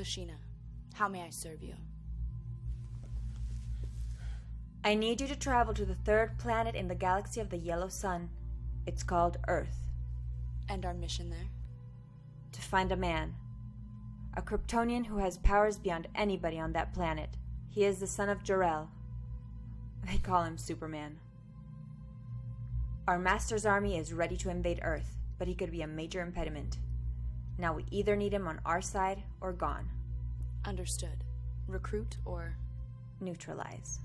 Lucina, how may I serve you? I need you to travel to the third planet in the galaxy of the Yellow Sun. It's called Earth. And our mission there? To find a man. A Kryptonian who has powers beyond anybody on that planet. He is the son of Jor-El. They call him Superman. Our Master's army is ready to invade Earth, but he could be a major impediment. Now we either need him on our side or gone. Understood. Recruit or... neutralize.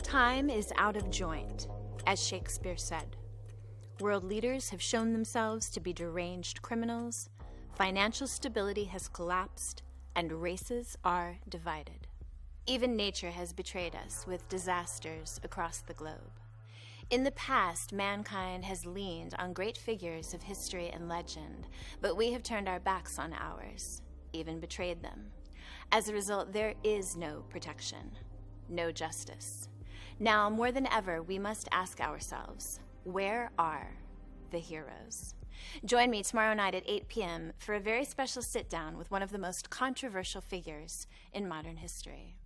Time is out of joint, as Shakespeare said. World leaders have shown themselves to be deranged criminals, financial stability has collapsed, and races are divided. Even nature has betrayed us with disasters across the globe. In the past, mankind has leaned on great figures of history and legend, but we have turned our backs on ours, even betrayed them. As a result, there is no protection, no justice. Now, more than ever, we must ask ourselves, where are the heroes? Join me tomorrow night at 8 p.m. for a very special sit-down with one of the most controversial figures in modern history.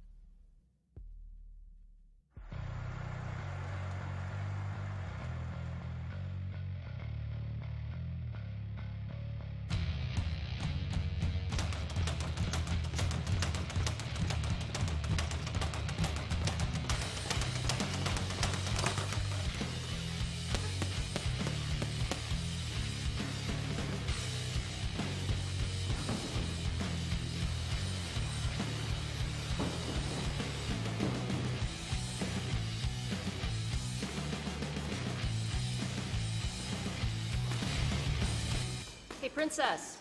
Hey, Princess.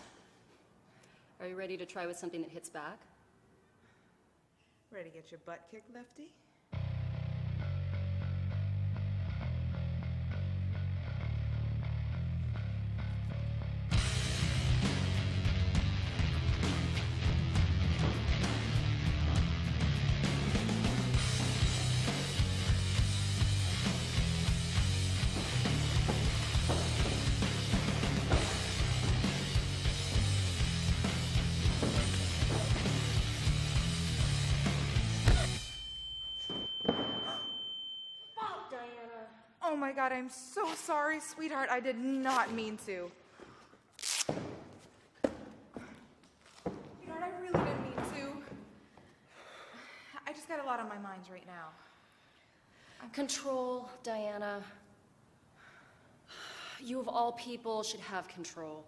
Are you ready to try with something that hits back? Ready to get your butt kicked, Lefty? Oh my God, I'm so sorry, sweetheart. I did not mean to. Sweetheart, I really didn't mean to. I just got a lot on my mind right now. Control, Diana. You of all people should have control.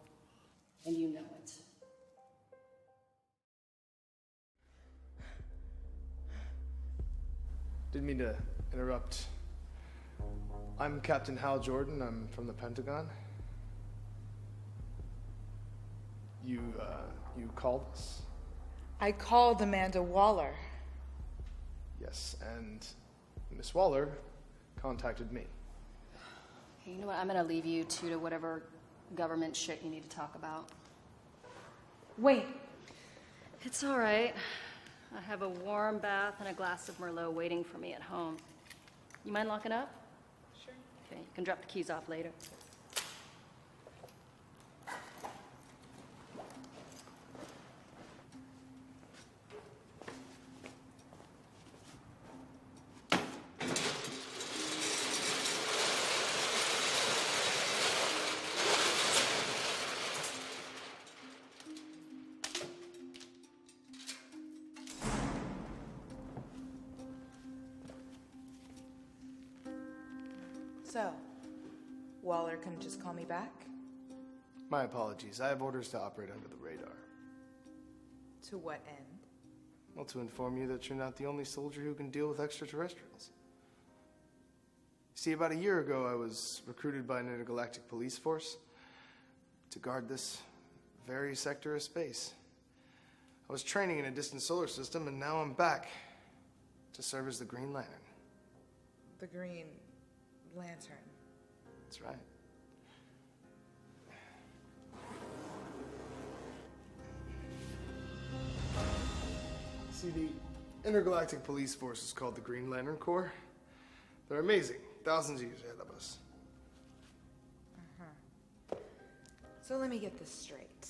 And you know it. Didn't mean to interrupt. I'm Captain Hal Jordan. I'm from the Pentagon. You called us? I called Amanda Waller. Yes, and Miss Waller contacted me. Hey, you know what? I'm gonna leave you two to whatever government shit you need to talk about. Wait. It's all right. I have a warm bath and a glass of Merlot waiting for me at home. You mind locking up? Sure. Okay, you can drop the keys off later. So, Waller couldn't just call me back? My apologies. I have orders to operate under the radar. To what end? Well, to inform you that you're not the only soldier who can deal with extraterrestrials. See, about a year ago, I was recruited by an intergalactic police force to guard this very sector of space. I was training in a distant solar system, and now I'm back to serve as the Green Lantern. The Green Lantern. That's right. See, the intergalactic police force is called the Green Lantern Corps. They're amazing. Thousands of years ahead of us. So let me get this straight.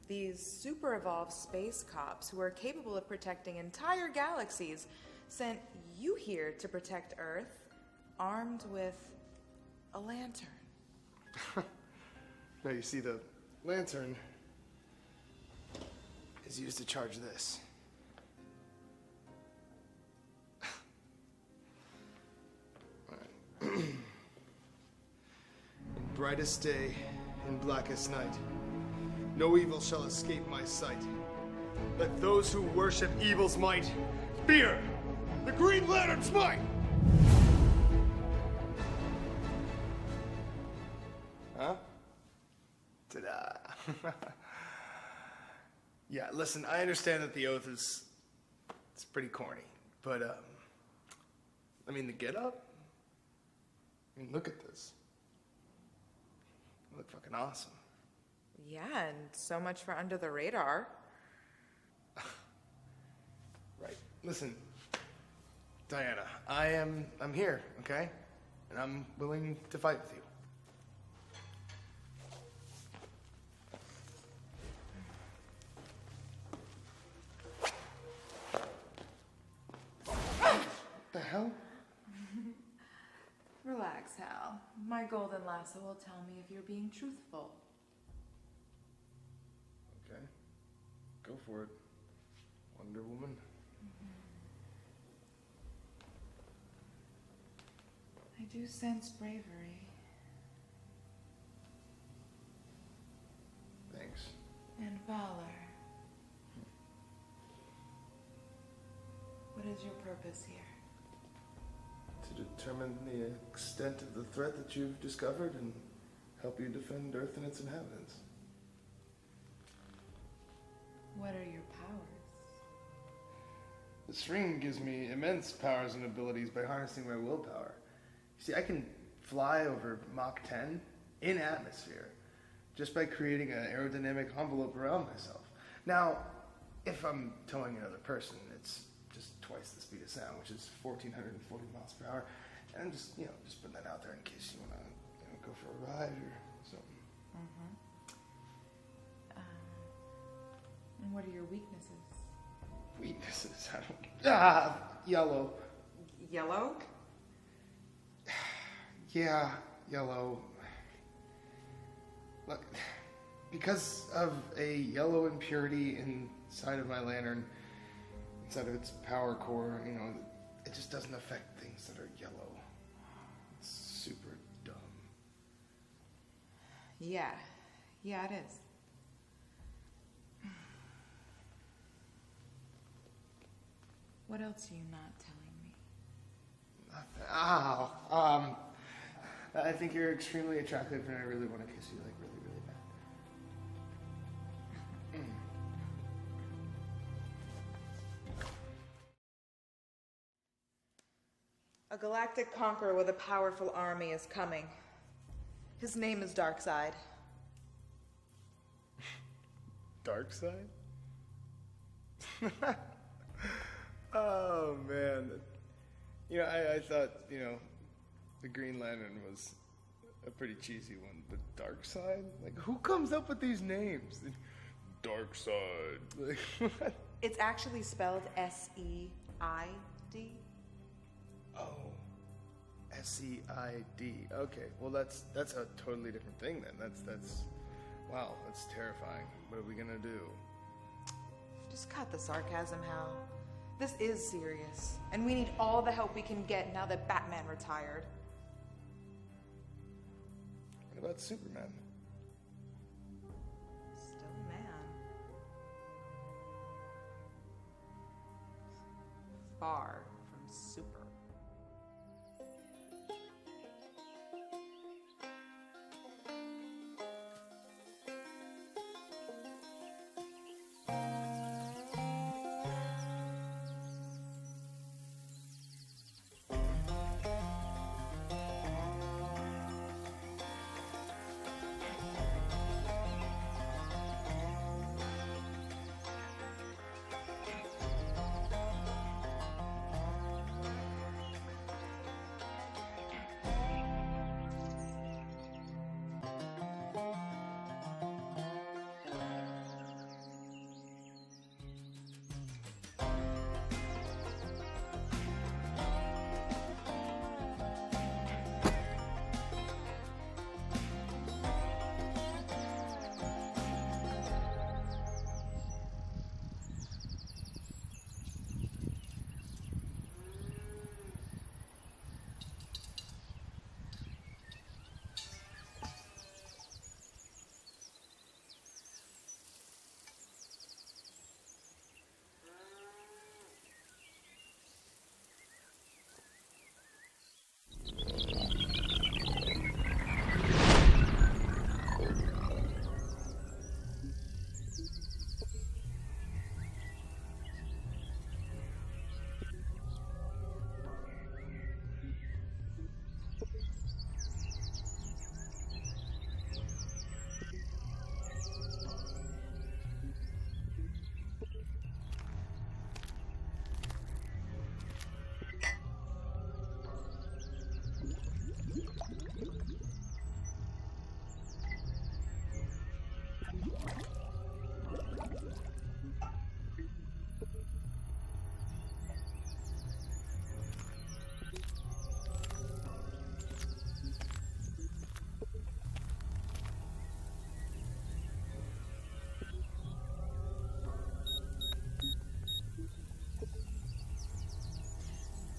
These super evolved space cops who are capable of protecting entire galaxies sent you here to protect Earth, armed with a lantern. No, you see, the lantern is used to charge this. In brightest day, in blackest night, no evil shall escape my sight. Let those who worship evil's might fear the Green Lantern's might! Huh? Ta-da. Yeah, listen, I understand that the oath is... it's pretty corny, but, I mean, the get-up? I mean, look at this. You look fucking awesome. Yeah, and so much for under the radar. Right. Listen, Diana, I'm here, okay? And I'm willing to fight with you. What the hell? Relax, Hal. My golden lasso will tell me if you're being truthful. Okay. Go for it. Wonder Woman. I do sense bravery. Thanks. And valor. What is your purpose here? To determine the extent of the threat that you've discovered and help you defend Earth and its inhabitants. What are your powers? This ring gives me immense powers and abilities by harnessing my willpower. You see, I can fly over Mach 10 in atmosphere just by creating an aerodynamic envelope around myself. Now, if I'm towing another person, it's just twice the speed of sound, which is 1,440 miles per hour. And I'm just, just putting that out there in case you want to go for a ride or something. And what are your weaknesses? Weaknesses? I don't... yellow. Yellow? Yeah, yellow. Look, because of a yellow impurity inside of my lantern, inside of its power core, it just doesn't affect things that are yellow. It's super dumb. Yeah, it is. What else are you not telling me? Nothing. Ow. I think you're extremely attractive and I really want to kiss you, like, really, really bad. A galactic conqueror with a powerful army is coming. His name is Darkseid. Darkseid? Oh, man. I thought, the Green Lantern was a pretty cheesy one, but Darkseid? Like, who comes up with these names? Darkseid. Like, what? It's actually spelled S-E-I-D. Oh. S-E-I-D. Okay, well, that's a totally different thing then. That's wow, that's terrifying. What are we gonna do? Just cut the sarcasm, Hal. This is serious, and we need all the help we can get now that Batman retired. What about Superman? Still a man. Far from super.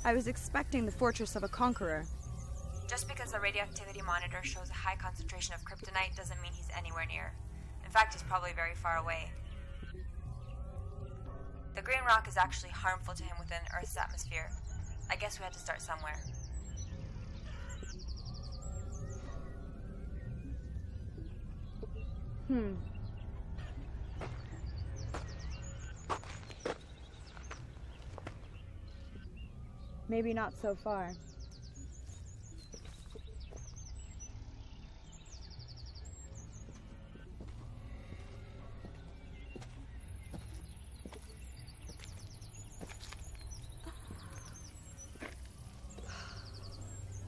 I was expecting the fortress of a conqueror. Just because the radioactivity monitor shows a high concentration of kryptonite doesn't mean he's anywhere near. In fact, he's probably very far away. The green rock is actually harmful to him within Earth's atmosphere. I guess we had to start somewhere. Maybe not so far.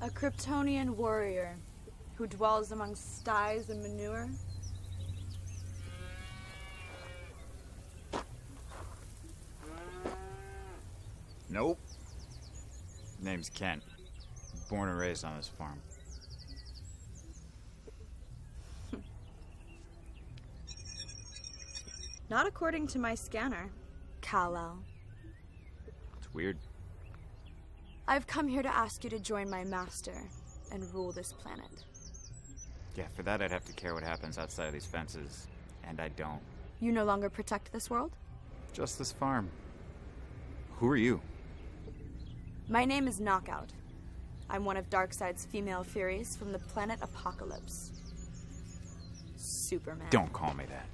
A Kryptonian warrior who dwells among styes and manure. Nope. Name's Kent. Born and raised on this farm. Not according to my scanner. Kal-El. It's weird. I've come here to ask you to join my master and rule this planet. Yeah, for that I'd have to care what happens outside of these fences. And I don't. You no longer protect this world? Just this farm. Who are you? My name is Knockout. I'm one of Darkseid's female Furies from the planet Apocalypse. Superman. Don't call me that.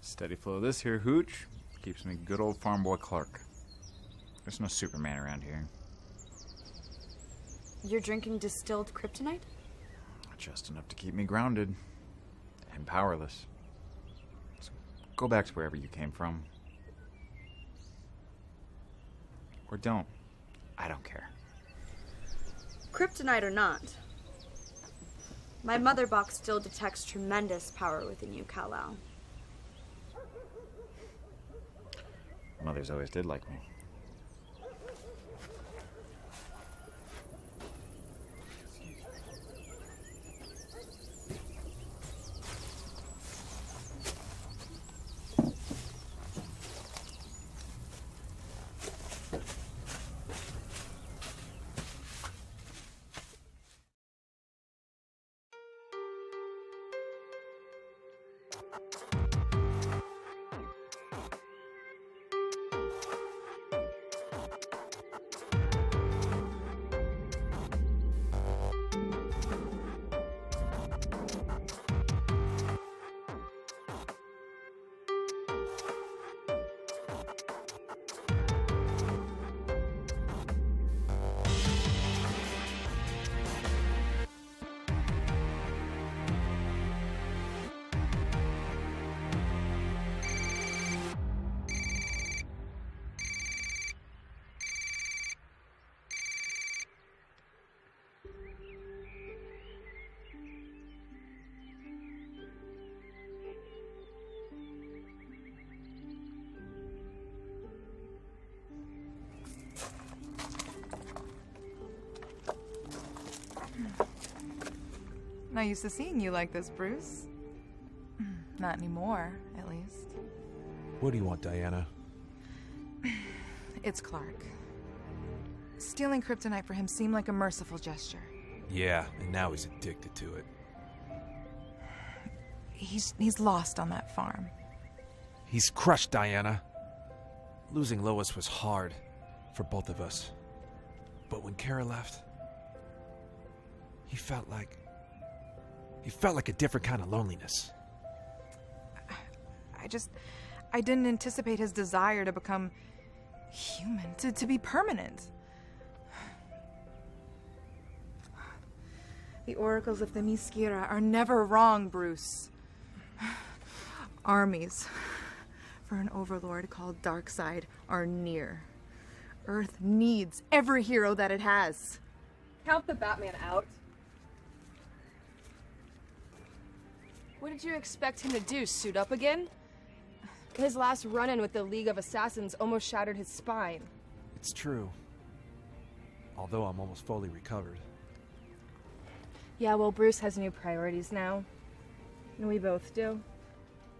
Steady flow of this here hooch keeps me good old farm boy Clark. There's no Superman around here. You're drinking distilled kryptonite? Just enough to keep me grounded and powerless. So go back to wherever you came from. Or don't. I don't care. Kryptonite or not, my mother box still detects tremendous power within you, Kal-El. Mothers always did like me. Not used to seeing you like this, Bruce. Not anymore, at least. What do you want, Diana? It's Clark. Stealing kryptonite for him seemed like a merciful gesture. Yeah, and now he's addicted to it. He's lost on that farm. He's crushed, Diana. Losing Lois was hard for both of us. But when Kara left, he felt like a different kind of loneliness. I didn't anticipate his desire to become human, to be permanent. The oracles of the Themyscira are never wrong, Bruce. Armies for an overlord called Darkseid are near. Earth needs every hero that it has. Count the Batman out. What did you expect him to do, suit up again? His last run-in with the League of Assassins almost shattered his spine. It's true. Although I'm almost fully recovered. Yeah, well, Bruce has new priorities now. And we both do.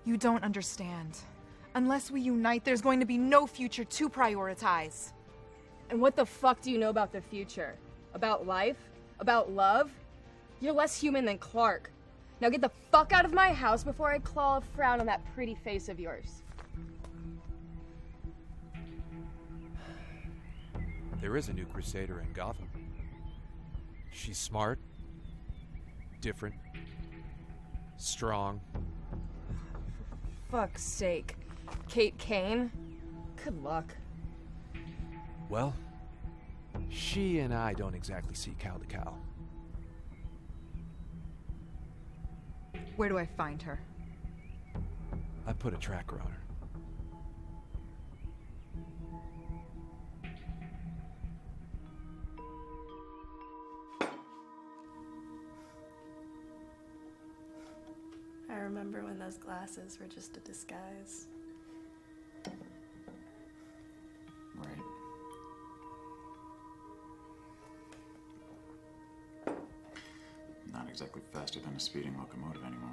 You don't understand. Unless we unite, there's going to be no future to prioritize. And what the fuck do you know about the future? About life? About love? You're less human than Clark. Now get the fuck out of my house before I claw a frown on that pretty face of yours. There is a new Crusader in Gotham. She's smart, different, strong. Fuck's sake. Kate Kane? Good luck. Well, she and I don't exactly see cow to cow. Where do I find her? I put a tracker on her. I remember when those glasses were just a disguise. Right. Not exactly faster than a speeding locomotive anymore.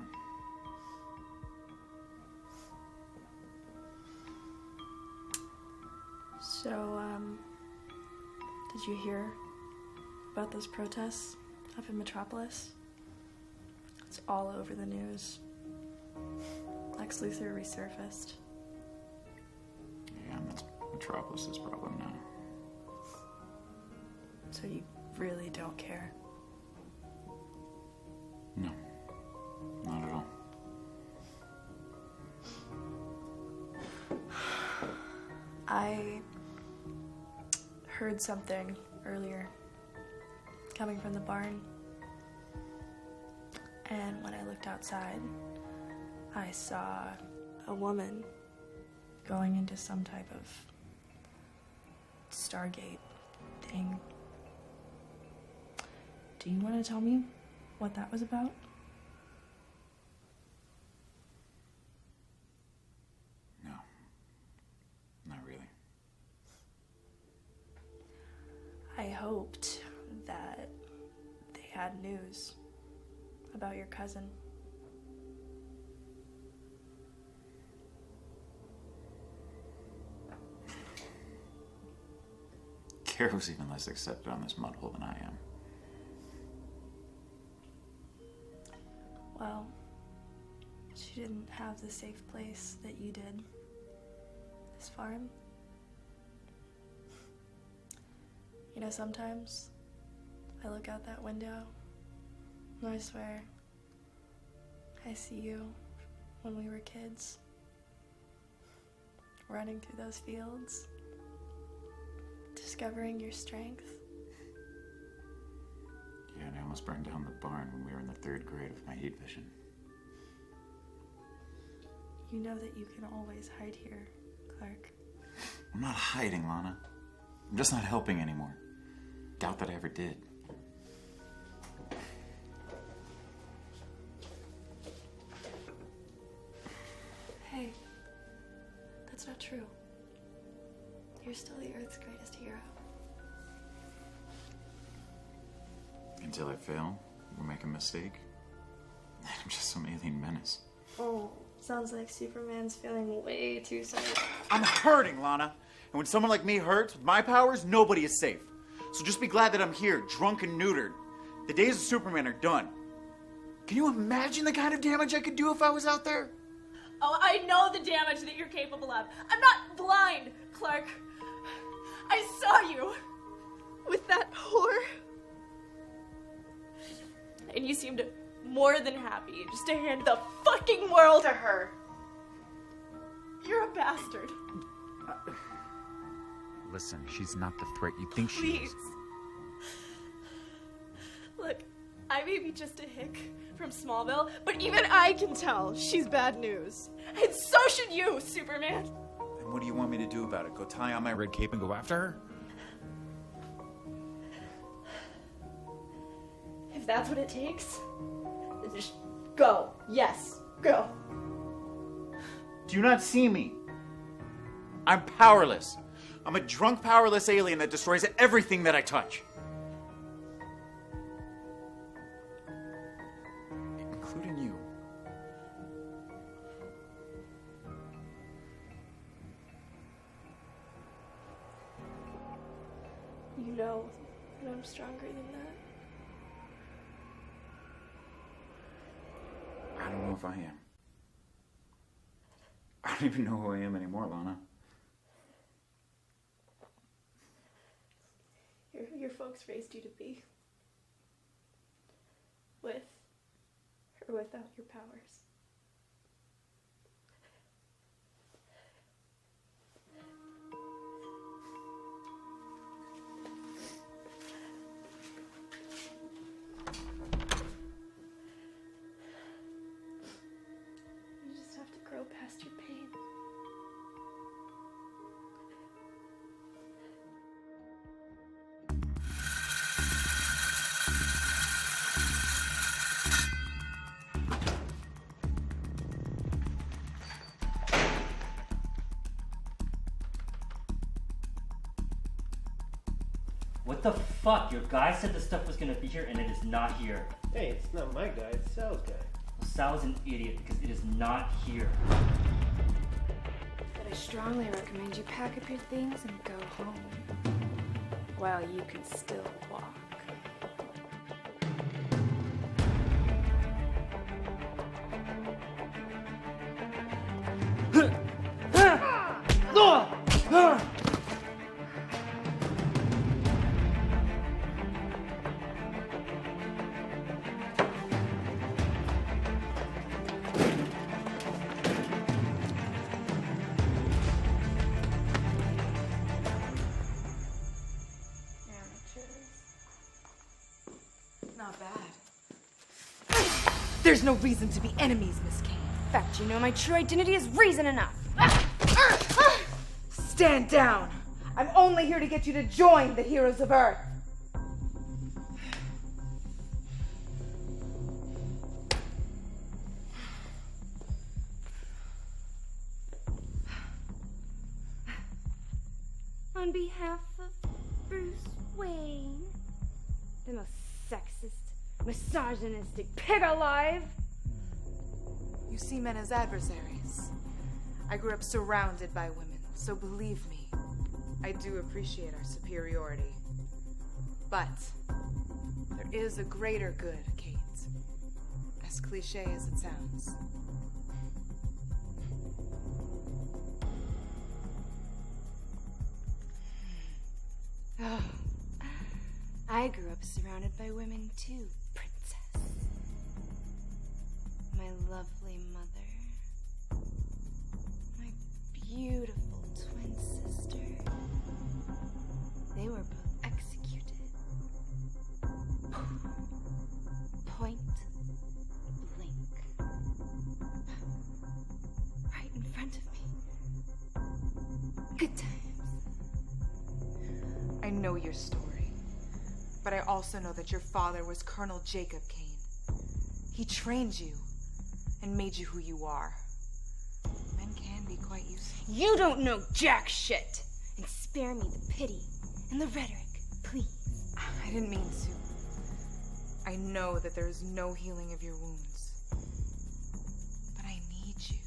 So, did you hear about those protests up in Metropolis? It's all over the news. Lex Luthor resurfaced. Yeah, and that's Metropolis's problem now. So you really don't care? No, not at all. I heard something earlier coming from the barn. And when I looked outside, I saw a woman going into some type of Stargate thing. Do you want to tell me what that was about? No, not really. I hoped that they had news about your cousin. Kara's even less accepted on this mud hole than I am. Well, she didn't have the safe place that you did. This farm. You know, sometimes I look out that window and I swear I see you when we were kids, running through those fields, discovering your strength. Yeah, and I almost burned down the barn when we were in the 3rd grade with my heat vision. You know that you can always hide here, Clark. I'm not hiding, Lana. I'm just not helping anymore. Doubt that I ever did. Hey, that's not true. You're still the Earth's greatest hero. Until I fail or make a mistake, I'm just some alien menace. Oh, sounds like Superman's feeling way too safe. I'm hurting, Lana. And when someone like me hurts with my powers, nobody is safe. So just be glad that I'm here, drunk and neutered. The days of Superman are done. Can you imagine the kind of damage I could do if I was out there? Oh, I know the damage that you're capable of. I'm not blind, Clark. I saw you with that whore. And you seemed more than happy just to hand the fucking world to her. You're a bastard. Listen, she's not the threat you think she Please. is. Look, I may be just a hick from Smallville, but even I can tell she's bad news. And so should you, Superman. And what do you want me to do about it? Go tie on my red cape and go after her? If that's what it takes, then just go. Yes, go. Do you not see me? I'm powerless. I'm a drunk, powerless alien that destroys everything that I touch. Including you. You know that I'm stronger than that. I don't know if I am. I don't even know who I am anymore, Lana. Your folks raised you to be. With or without your powers. You just have to grow past your pain. What the fuck? Your guy said the stuff was gonna be here and it is not here. Hey, it's not my guy, it's Sal's guy. Well, Sal's an idiot because it is not here. But I strongly recommend you pack up your things and go home. While you can still walk. Not bad. There's no reason to be enemies, Miss Kane. In fact, you know my true identity is reason enough. Stand down. I'm only here to get you to join the Heroes of Earth. On behalf of Bruce Wayne. misogynistic pig alive! You see men as adversaries. I grew up surrounded by women, so believe me, I do appreciate our superiority. But there is a greater good, Kate. As cliche as it sounds. Oh, I grew up surrounded by women too, princess. My lovely mother. My beautiful twin sister. They were both executed. Point blank. Right in front of me. Good times. I know your story, but I also know that your father was Colonel Jacob Kane. He trained you and made you who you are. Men can be quite useful. You don't know jack shit! And spare me the pity and the rhetoric, please. I didn't mean to. I know that there is no healing of your wounds. But I need you.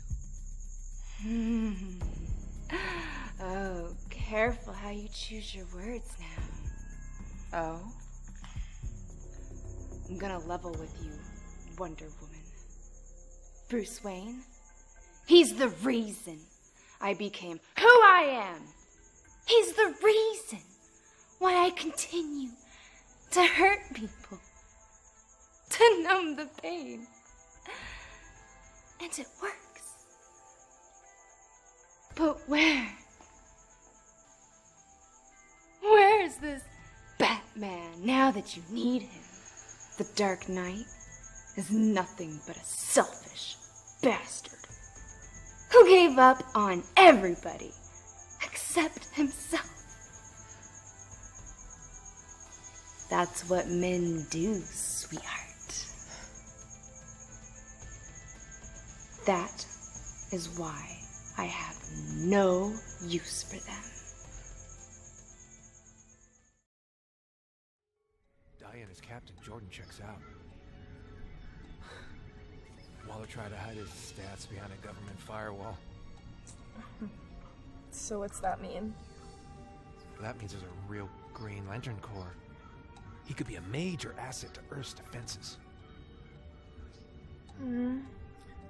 Oh, careful how you choose your words now. Oh? I'm gonna level with you, Wonder Woman. Bruce Wayne, he's the reason I became who I am. He's the reason why I continue to hurt people, to numb the pain. And it works. But where? Where is this Batman now that you need him? The Dark Knight is nothing but a selfish bastard who gave up on everybody except himself. That's what men do, sweetheart. That is why I have no use for them. Diana's Captain Jordan checks out. Waller tried to hide his stats behind a government firewall. So what's that mean? That means there's a real Green Lantern Corps. He could be a major asset to Earth's defenses.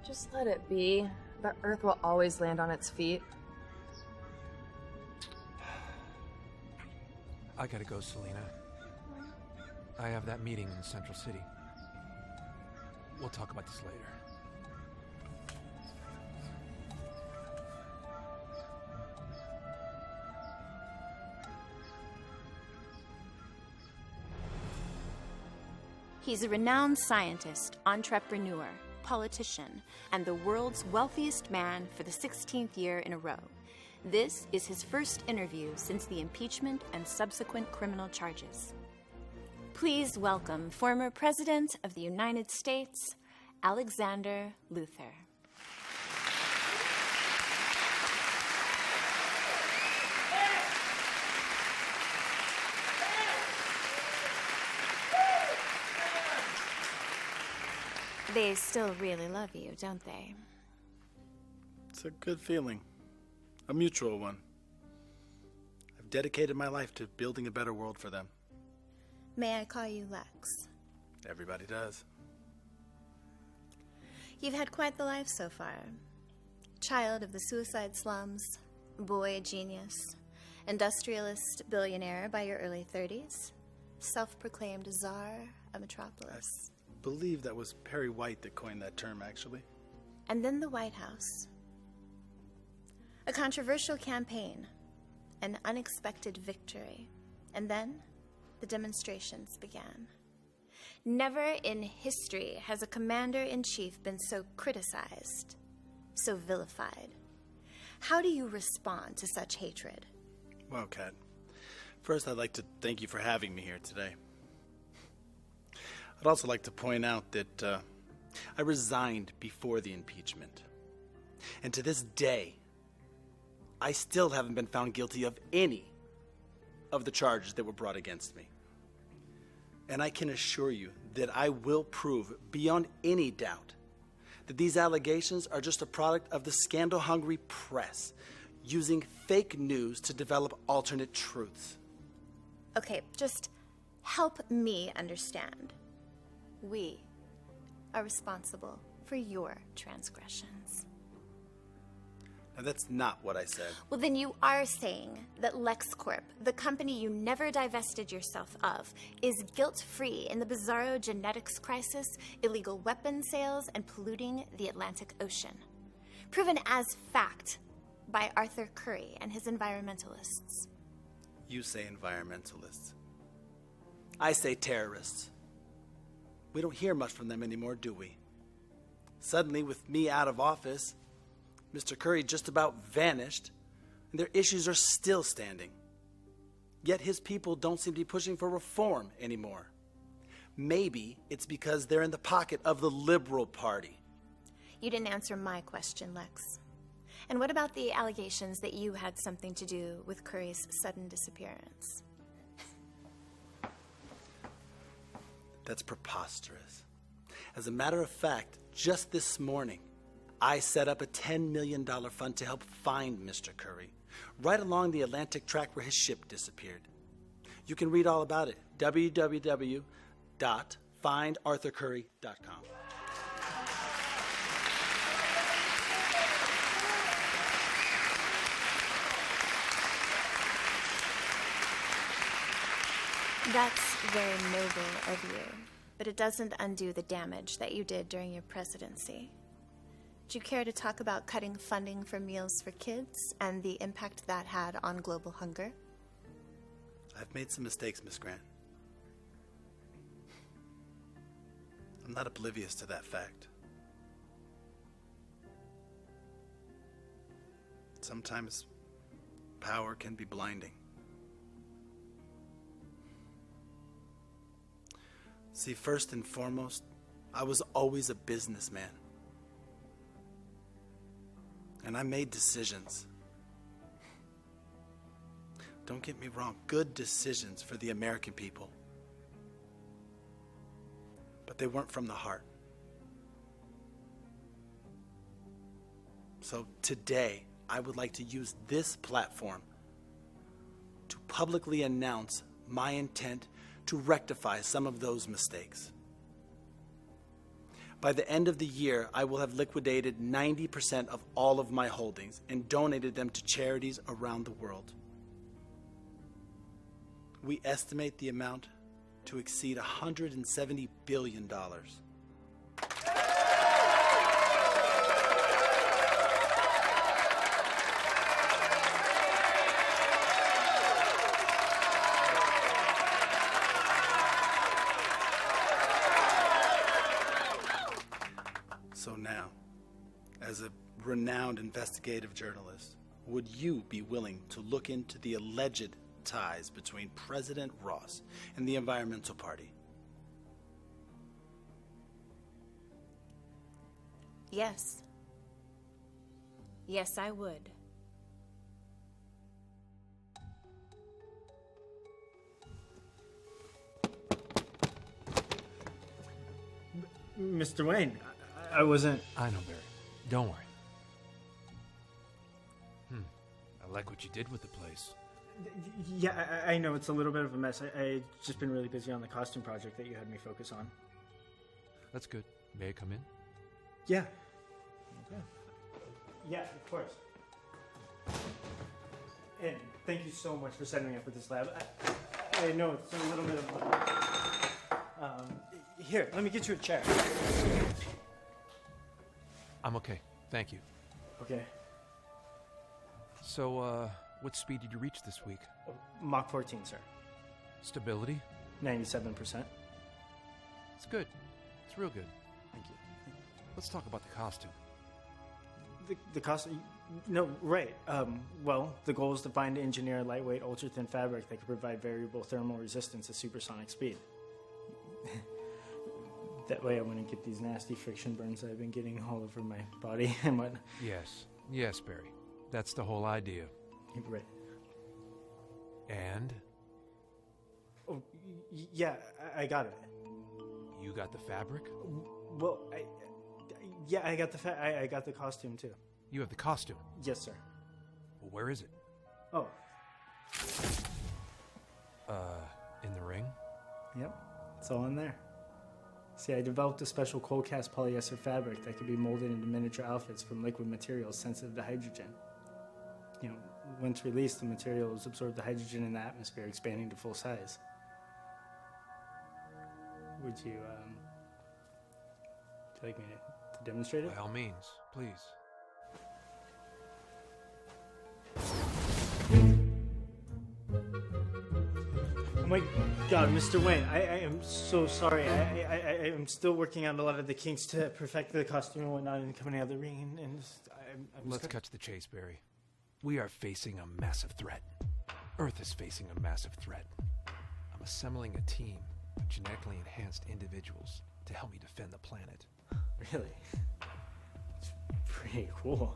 Just let it be. The Earth will always land on its feet. I gotta go, Selena. I have that meeting in Central City. We'll talk about this later. He's a renowned scientist, entrepreneur, politician, and the world's wealthiest man for the 16th year in a row. This is his first interview since the impeachment and subsequent criminal charges. Please welcome former President of the United States, Alexander Luthor. They still really love you, don't they? It's a good feeling. A mutual one. I've dedicated my life to building a better world for them. May I call you Lex? Everybody does. You've had quite the life so far. Child of the suicide slums, boy genius, industrialist billionaire by your early 30s, self-proclaimed czar of Metropolis. I believe that was Perry White that coined that term, actually. And then the White House. A controversial campaign, an unexpected victory, and then the demonstrations began. Never in history has a commander-in-chief been so criticized, so vilified. How do you respond to such hatred? Well, Kat, first I'd like to thank you for having me here today. I'd also like to point out that I resigned before the impeachment. And to this day, I still haven't been found guilty of any of the charges that were brought against me. And I can assure you, that I will prove beyond any doubt that these allegations are just a product of the scandal-hungry press using fake news to develop alternate truths. Okay, just help me understand. We are responsible for your transgressions. Now, that's not what I said. Well, then you are saying that LexCorp, the company you never divested yourself of, is guilt-free in the bizarro genetics crisis, illegal weapon sales, and polluting the Atlantic Ocean. Proven as fact by Arthur Curry and his environmentalists. You say environmentalists. I say terrorists. We don't hear much from them anymore, do we? Suddenly, with me out of office, Mr. Curry just about vanished, and their issues are still standing. Yet his people don't seem to be pushing for reform anymore. Maybe it's because they're in the pocket of the Liberal Party. You didn't answer my question, Lex. And what about the allegations that you had something to do with Curry's sudden disappearance? That's preposterous. As a matter of fact, just this morning, I set up a $10 million fund to help find Mr. Curry, right along the Atlantic track where his ship disappeared. You can read all about it, www.findarthurcurry.com. That's very noble of you, but it doesn't undo the damage that you did during your presidency. Do you care to talk about cutting funding for meals for kids and the impact that had on global hunger? I've made some mistakes, Miss Grant. I'm not oblivious to that fact. Sometimes power can be blinding. See, first and foremost, I was always a businessman. And I made decisions. Don't get me wrong, good decisions for the American people. But they weren't from the heart. So today, I would like to use this platform to publicly announce my intent to rectify some of those mistakes. By the end of the year, I will have liquidated 90% of all of my holdings and donated them to charities around the world. We estimate the amount to exceed $170 billion. So now, as a renowned investigative journalist, would you be willing to look into the alleged ties between President Ross and the Environmental Party? Yes. Yes, I would. Mr. Wayne, I wasn't... I know, Barry. Don't worry. I like what you did with the place. Yeah, I know it's a little bit of a mess. I've just been really busy on the costume project that you had me focus on. That's good. May I come in? Yeah. Okay. Yeah, of course. And thank you so much for setting me up with this lab. I know it's a little bit of here, let me get you a chair. I'm okay. Thank you. Okay. So, what speed did you reach this week? Mach 14, sir. Stability? 97%. It's good. It's real good. Thank you. Let's talk about the costume. The costume? No, right. Well, the goal is to find and engineer a lightweight, ultra-thin fabric that can provide variable thermal resistance at supersonic speed. That way I wouldn't get these nasty friction burns I've been getting all over my body and whatnot. Yes. Yes, Barry. That's the whole idea. Right. And? Oh, yeah, I got it. You got the fabric? Well, yeah, I got I got the costume too. You have the costume? Yes, sir. Well, where is it? Oh. In the ring? Yep, it's all in there. See, I developed a special cold cast polyester fabric that could be molded into miniature outfits from liquid materials sensitive to hydrogen. You know, once released, the materials absorb the hydrogen in the atmosphere, expanding to full size. Would you like me to demonstrate it? By all means, please. Oh my God, Mr. Wayne, I am so sorry. I am still working out a lot of the kinks to perfect the costume and whatnot and coming out of the ring. And Let's cut to the chase, Barry. We are facing a massive threat. Earth is facing a massive threat. I'm assembling a team of genetically enhanced individuals to help me defend the planet. Really? It's pretty cool.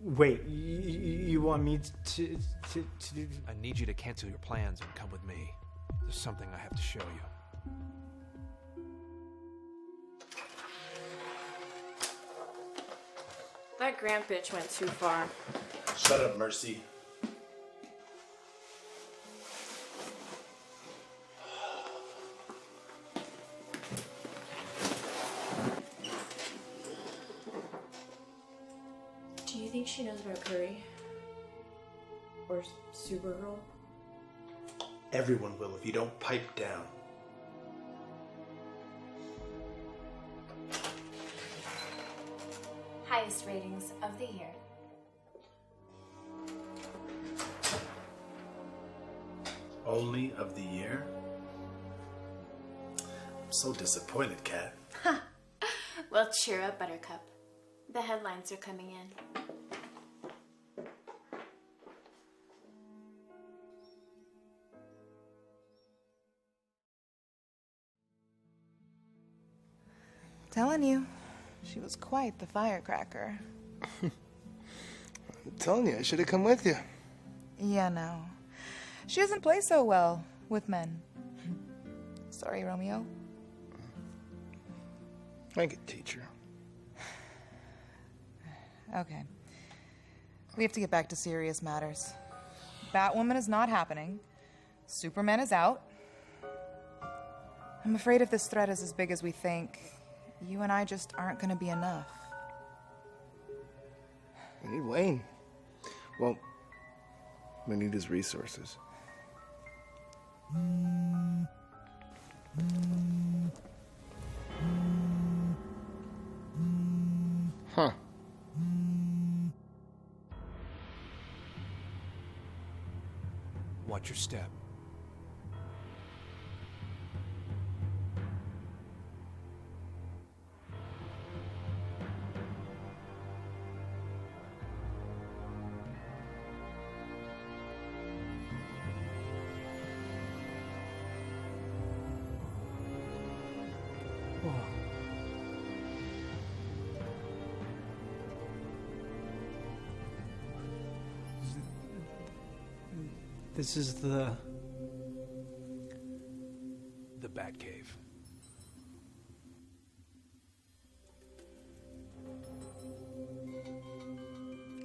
Wait, you want me to do... I need you to cancel your plans and come with me. There's something I have to show you. That Grant bitch went too far. Shut up, Mercy. Do you think she knows about Curry? Or Supergirl? Everyone will if you don't pipe down. Highest ratings of the year. Only of the year? I'm so disappointed, Kat. Well, cheer up, Buttercup. The headlines are coming in. Telling you, she was quite the firecracker. I'm telling you, I should have come with you. Yeah, no. She doesn't play so well with men. Sorry, Romeo. I could teach her. Okay. We have to get back to serious matters. Batwoman is not happening. Superman is out. I'm afraid if this threat is as big as we think, you and I just aren't going to be enough. We need Wayne. Well, we need his resources. Huh. Watch your step. This is the Batcave.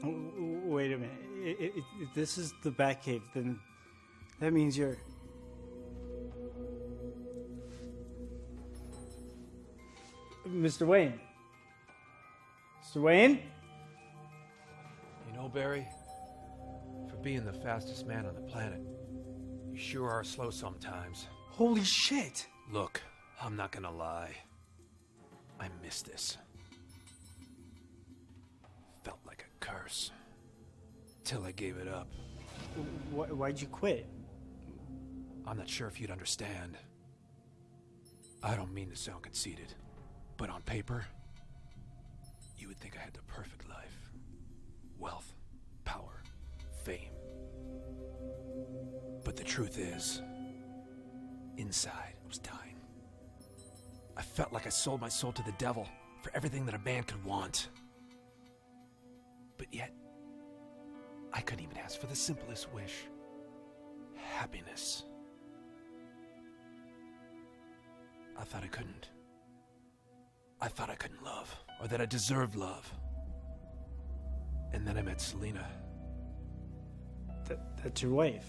Oh, wait a minute. If this is the Batcave, then that means you're... Mr. Wayne. Mr. Wayne? You know, Barry, for being the fastest man on the planet, you sure are slow sometimes. Holy shit! Look, I'm not gonna lie. I miss this. Felt like a curse. Till I gave it up. Why'd you quit? I'm not sure if you'd understand. I don't mean to sound conceited, but on paper, you would think I had the perfect life. Wealth, power, fame. But the truth is, inside, I was dying. I felt like I sold my soul to the devil for everything that a man could want. But yet, I couldn't even ask for the simplest wish. Happiness. I thought I couldn't. I thought I couldn't love, or that I deserved love. And then I met Selena. That's your wife.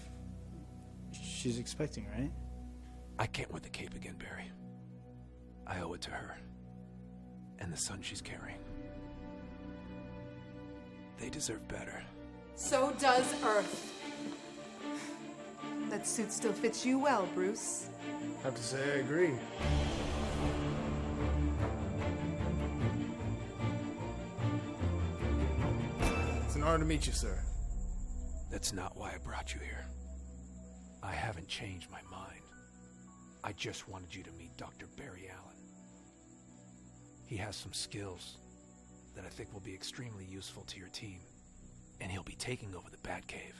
She's expecting, right? I can't wear the cape again, Barry. I owe it to her. And the son she's carrying. They deserve better. So does Earth. That suit still fits you well, Bruce. I have to say I agree. It's an honor to meet you, sir. That's not why I brought you here. I haven't changed my mind. I just wanted you to meet Dr. Barry Allen. He has some skills that I think will be extremely useful to your team. And he'll be taking over the Batcave.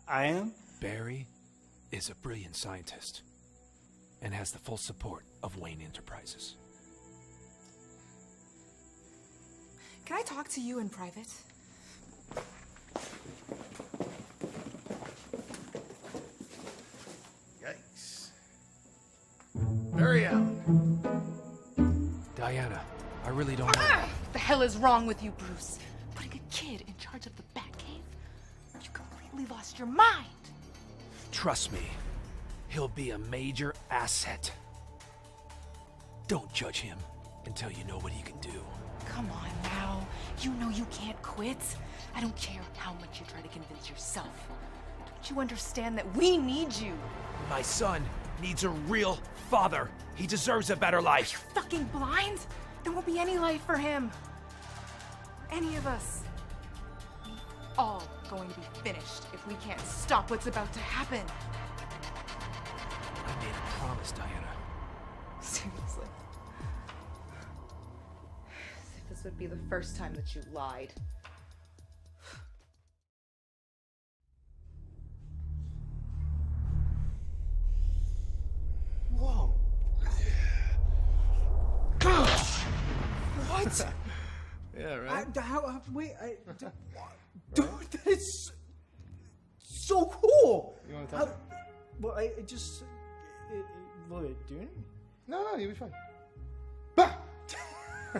I am? Barry is a brilliant scientist and has the full support of Wayne Enterprises. Can I talk to you in private? Yikes. Barry Allen. Diana, I really don't know. What the hell is wrong with you, Bruce? Putting a kid in charge of the Batcave? You completely lost your mind. Trust me, he'll be a major asset. Don't judge him until you know what he can do. Come on now. You know you can't quit. I don't care how much you try to convince yourself. Don't you understand that we need you? My son needs a real father. He deserves a better life. Are you fucking blind? There won't be any life for him. Any of us. We all going to be finished if we can't stop what's about to happen. I made a promise, Diana. Seriously. As if this would be the first time that you lied. Whoa. What? Yeah, right? Dude, that is so cool. You want to touch it? Well, I just... will it do anything? No, you'll be fine. Bah!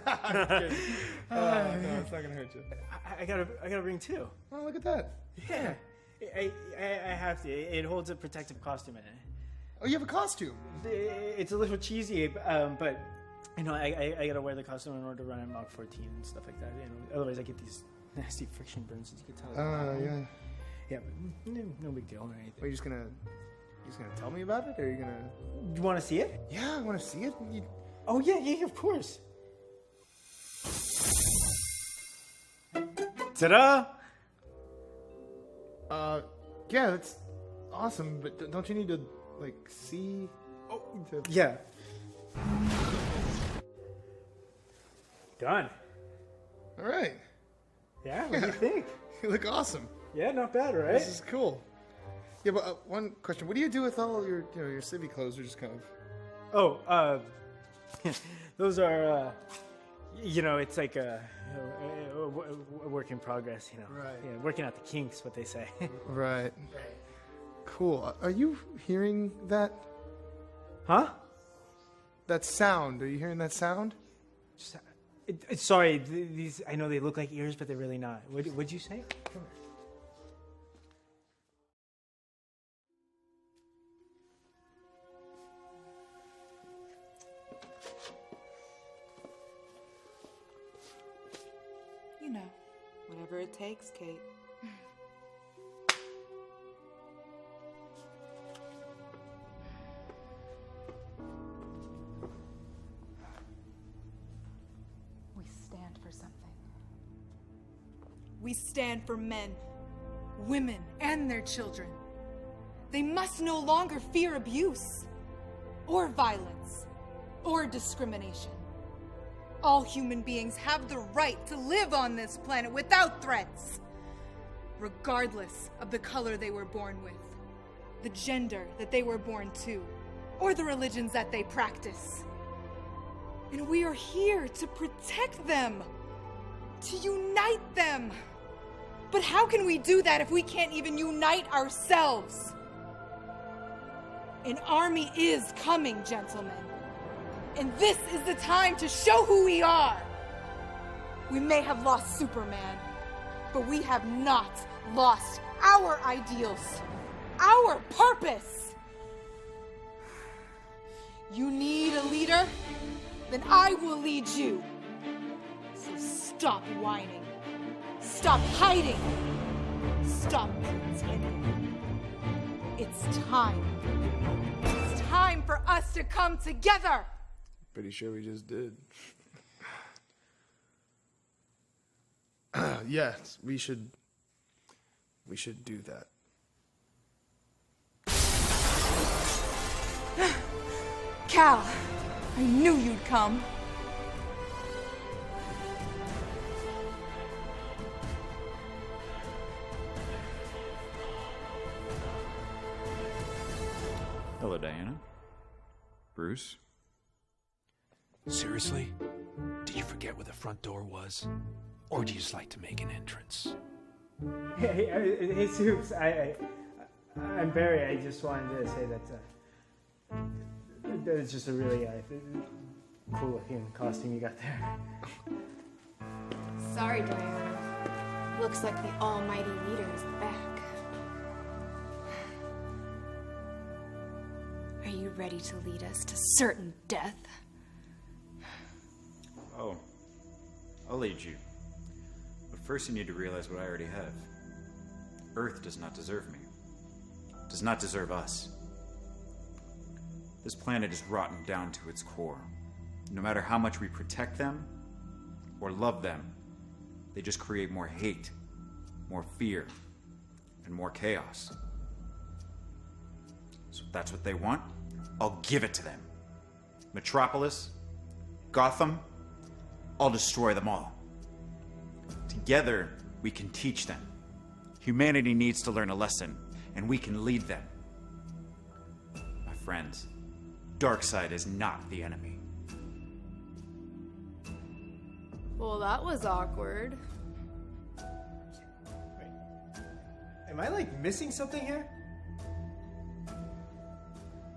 I'm kidding. No, it's not gonna hurt you. I got a ring too. Oh, look at that. Yeah. I have to. It holds a protective costume in it. Oh, you have a costume? It's a little cheesy, but you know, I gotta wear the costume in order to run at Mach 14 and stuff like that. You know, otherwise I get these nasty friction burns, as you can tell. Yeah. Yeah, but no big deal or anything. Are you just gonna tell me about it, or are you gonna? You want to see it? Yeah, I want to see it. Oh yeah, of course. Ta-da! Yeah, that's awesome. But don't you need to like see? Oh, yeah. Done. All right. Yeah. What do you think? You look awesome. Yeah, not bad, right? This is cool. Yeah, but one question: what do you do with all your, your civvy clothes? Are just kind of. Those are, it's like a work in progress, you know. Right. Yeah, working out the kinks, what they say. Right. Cool. Are you hearing that? Huh? That sound. Are you hearing that sound? Sorry, these. I know they look like ears, but they're really not. What'd you say? Come here. You know, whatever it takes, Kate. We stand for something. We stand for men, women, and their children. They must no longer fear abuse, or violence, or discrimination. All human beings have the right to live on this planet without threats, regardless of the color they were born with, the gender that they were born to, or the religions that they practice. And we are here to protect them, to unite them. But how can we do that if we can't even unite ourselves? An army is coming, gentlemen. And this is the time to show who we are. We may have lost Superman, but we have not lost our ideals, our purpose. You need a leader? Then I will lead you. So stop whining. Stop hiding. Stop pretending. It's time. It's time for us to come together. Pretty sure we just did. Yes, we should do that. Cal, I knew you'd come. Hello, Diana. Bruce? Seriously? Did you forget where the front door was? Or do you just like to make an entrance? Hey, Soups, I'm Barry. I just wanted to say that it's just a really cool-looking costume you got there. Sorry, Diana. Looks like the almighty leader is back. Are you ready to lead us to certain death? Oh, I'll lead you. But first you need to realize what I already have. Earth does not deserve me. Does not deserve us. This planet is rotten down to its core. No matter how much we protect them or love them, they just create more hate, more fear, and more chaos. So if that's what they want, I'll give it to them. Metropolis, Gotham, I'll destroy them all. Together, we can teach them. Humanity needs to learn a lesson, and we can lead them. My friends, Darkseid is not the enemy. Well, that was awkward. Am I, like, missing something here?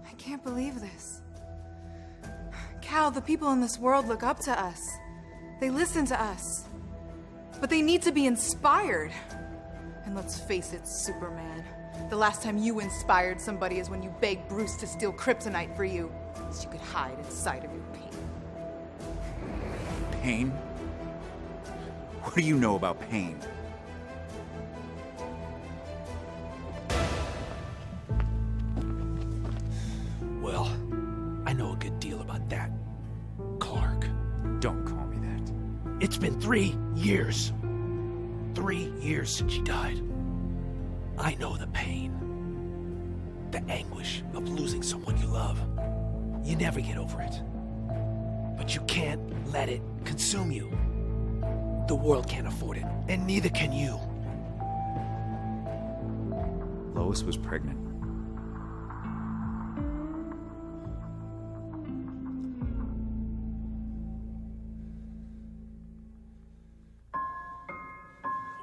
I can't believe this. Cal, the people in this world look up to us. They listen to us. But they need to be inspired. And let's face it, Superman. The last time you inspired somebody is when you begged Bruce to steal kryptonite for you, so you could hide inside of your pain. Pain? What do you know about pain? Well, I know a good deal about that, Clark. Don't call me that. It's been 3 years. 3 years since she died. I know the pain. The anguish of losing someone you love. You never get over it. But you can't let it consume you. The world can't afford it, and neither can you. Lois was pregnant.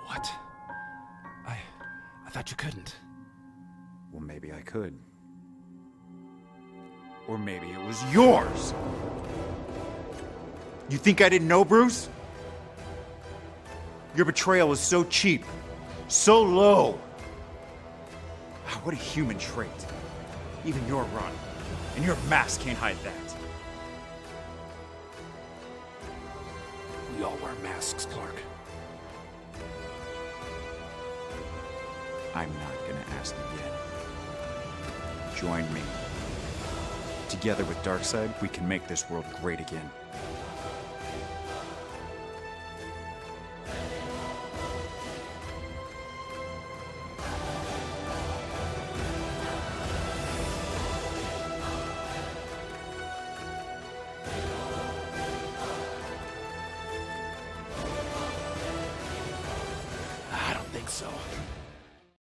What? I thought you couldn't. Well, maybe I could. Or maybe it was yours! You think I didn't know, Bruce? Your betrayal was so cheap, so low. Ah, what a human trait. Even you're rotten, and your mask can't hide that. We all wear masks, Clark. I'm not gonna ask again. Join me. Together with Darkseid, we can make this world great again. I don't think so.